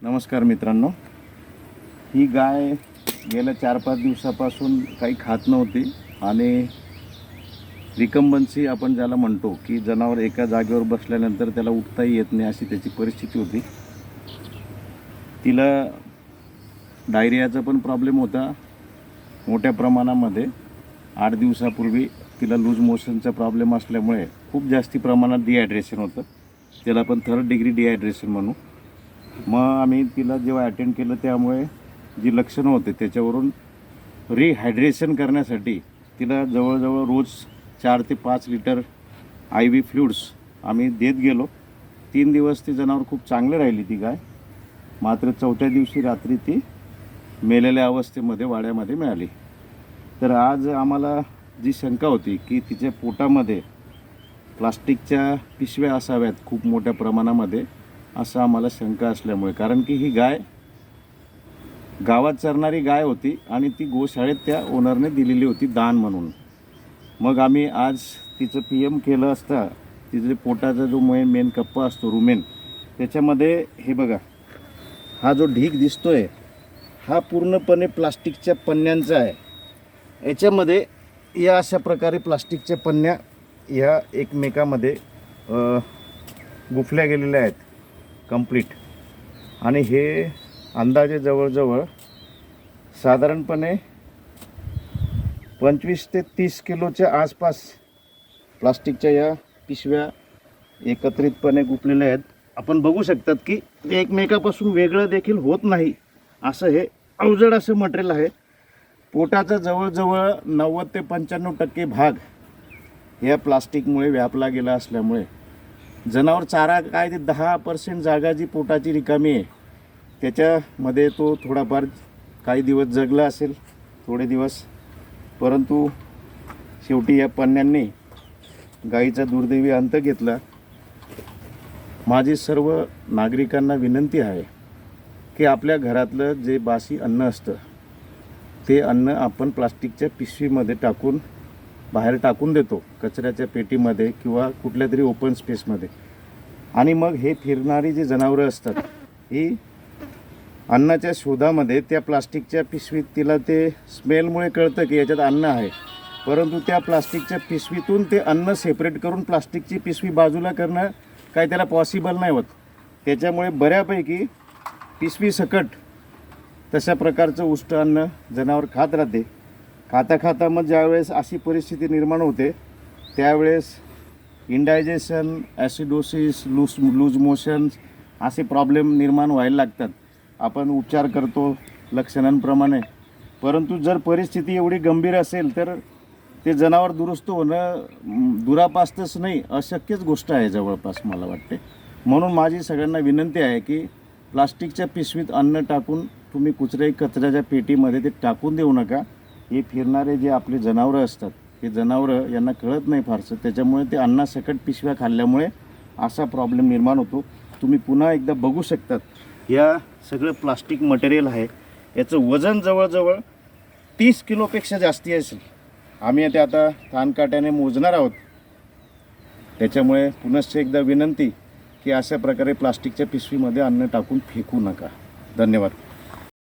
नमस्कार मित्रांनो, ही गाय गेल्या 4-5 दिवसापासून काही खात नव्हती आणि रिकम्बन्सी आपण ज्याला म्हणतो की जनावर एका जागेवर बसल्यानंतर त्याला उठताही येत नाही अशी त्याची परिस्थिती होती. तिला डायरियाचा पण प्रॉब्लेम होता मोठ्या प्रमाणामध्ये. 8 दिवसापूर्वी तिला लूज मोशनचा प्रॉब्लेम असल्यामुळे खूप जास्ती प्रमाणात डिहायड्रेशन होतं. त्याला आपण 3rd डिग्री डिहायड्रेशन म्हणू. मग आम्ही तिला जेव्हा अटेंड केलं त्यामुळे जी लक्षणं होते त्याच्यावरून रिहायड्रेशन करण्यासाठी तिला जवळजवळ रोज 4 ते 5 लिटर IV फ्लुइड्स आम्ही देत गेलो. 3 दिवस ती जनावर खूप चांगले राहिली ती गाय. मात्र 4थ्या दिवशी रात्री ती मेलेल्या अवस्थेमध्ये वाड्यामध्ये मिळाली. तर आज आम्हाला जी शंका होती की तिच्या पोटामध्ये प्लास्टिकच्या पिशव्या असाव्यात खूप मोठ्या प्रमाणामध्ये, असं आम्हाला शंका असल्यामुळे, कारण की ही गाय गावात चरणारी गाय होती आणि ती गोशाळेत त्या ओनरने दिलेली होती दान म्हणून. मग आम्ही आज तिचं PM केलं असता तिचे पोटाचा जो मेन कप्पा असतो रुमेन, त्याच्यामध्ये हे बघा, हा जो ढीग दिसतोय हा पूर्णपणे प्लास्टिकच्या पन्न्यांचा आहे. याच्यामध्ये या अशा प्रकारे प्लास्टिकच्या पन्न्या ह्या एकमेकामध्ये गुंफल्या गेलेल्या आहेत कंप्लीट. आणि हे अंदाजे जवळजवळ साधारणपणे 25 ते 30 किलोच्या आसपास प्लास्टिकच्या या पिशव्या एकत्रितपणे गुंफलेल्या आहेत. आपण बघू शकतात की ते एकमेकापासून वेगळं देखील होत नाही असं हे अवजड असं मटेरियल आहे. पोटाचा जवळजवळ 90 ते 95% भाग या प्लास्टिकमुळे व्यापला गेला असल्यामुळे जनावर चारा काय ते 10% जागा जी पोटाची रिकामी आहे त्याच्यामध्ये तो थोडाफार काही दिवस जगला असेल, थोडे दिवस, परंतु शेवटी या पन्न्यांनी गाईचा दुर्दैवी अंत घेतला. माझी सर्व नागरिकांना विनंती आहे की आपल्या घरातलं जे बासी अन्न असतं ते अन्न आपण प्लास्टिकच्या पिशवीमध्ये टाकून बाहेर टाकून देतो, कचऱ्याच्या पेटीमध्ये किंवा कुठल्या तरी ओपन स्पेसमध्ये. आणि मग हे फिरणारी जी जनावरं असतात ही अन्नाच्या शोधामध्ये त्या प्लास्टिकच्या पिशवीत, तिला ते स्मेलमुळे कळतं की याच्यात अन्न आहे, परंतु त्या प्लास्टिकच्या पिशवीतून ते अन्न सेपरेट करून प्लास्टिकची पिशवी बाजूला करणं काय त्याला पॉसिबल नाही होत. त्याच्यामुळे बऱ्यापैकी पिशवी सकट तशा प्रकारचं उष्ट अन्न जनावर खात राहते. खाता मग ज्यावेळेस अशी परिस्थिती निर्माण होते त्यावेळेस इंडायजेशन, ॲसिडोसिस, लूज मोशन्स असे प्रॉब्लेम निर्माण व्हायला लागतात. आपण उपचार करतो लक्षणांप्रमाणे, परंतु जर परिस्थिती एवढी गंभीर असेल तर ते जनावर दुरुस्त होणं दुरापास्तच नाही, अशक्यच गोष्ट आहे जवळपास मला वाटते. म्हणून माझी सगळ्यांना विनंती आहे की प्लास्टिकच्या पिशवीत अन्न टाकून तुम्ही कचऱ्याच्या पेटीमध्ये ते टाकून देऊ नका. हे फिरणारे जे आपले जनावरं असतात हे जनावरं यांना कळत नाही फारसं, त्याच्यामुळे ते अन्नासकट पिशव्या खाल्ल्यामुळे असा प्रॉब्लेम निर्माण होतो. तुम्ही पुन्हा एकदा बघू शकतात, या सगळं प्लास्टिक मटेरियल आहे, याचं वजन जवळजवळ 30 किलोपेक्षा जास्ती असेल. आम्ही ते आता कानकाट्याने मोजणार आहोत. त्याच्यामुळे पुनश्च एकदा विनंती की अशा प्रकारे प्लास्टिकच्या पिशवीमध्ये अन्न टाकून फेकू नका. धन्यवाद.